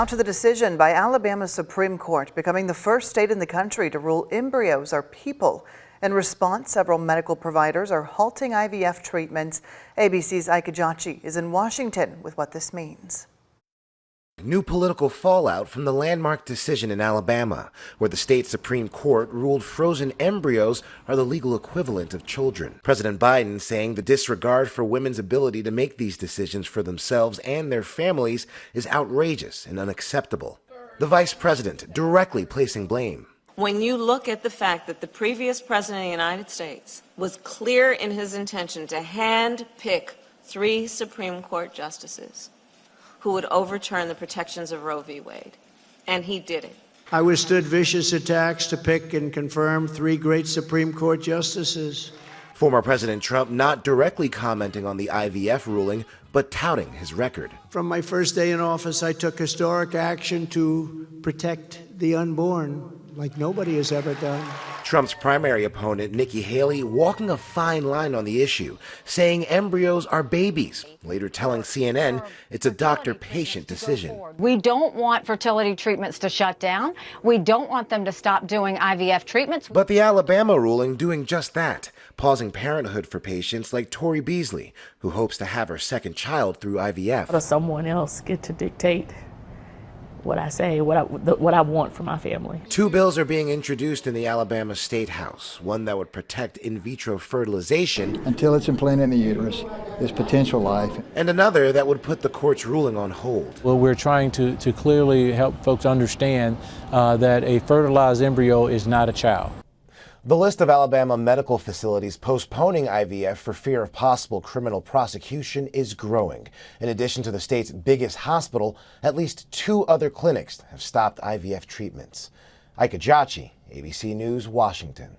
Now to the decision by Alabama's Supreme Court, becoming the first state in the country to rule embryos are people. In response, several medical providers are halting IVF treatments. ABC's Ike is in Washington with what this means. New political fallout from the landmark decision in Alabama, where the state Supreme Court ruled frozen embryos are the legal equivalent of children. President Biden saying the disregard for women's ability to make these decisions for themselves and their families is outrageous and unacceptable. The vice president directly placing blame. When you look at the fact that the previous president of the United States was clear in his intention to hand-pick 3 Supreme Court justices who would overturn the protections of Roe v. Wade, and he did it. I withstood vicious attacks to pick and confirm 3 great Supreme Court justices. Former President Trump not directly commenting on the IVF ruling, but touting his record. From my first day in office, I took historic action to protect the unborn, like nobody has ever done. Trump's primary opponent, Nikki Haley, walking a fine line on the issue, saying embryos are babies, later telling CNN it's a doctor-patient decision. We don't want fertility treatments to shut down. We don't want them to stop doing IVF treatments. But the Alabama ruling doing just that, pausing parenthood for patients like Tori Beasley, who hopes to have her second child through IVF. How does someone else get to dictate what I say, what I want for my family? 2 bills are being introduced in the Alabama State House, one that would protect in vitro fertilization until it's implanted in the uterus, there's potential life, and another that would put the court's ruling on hold. Well, we're trying to clearly help folks understand that a fertilized embryo is not a child. The list of Alabama medical facilities postponing IVF for fear of possible criminal prosecution is growing. In addition to the state's biggest hospital, at least 2 other clinics have stopped IVF treatments. Ike, ABC News, Washington.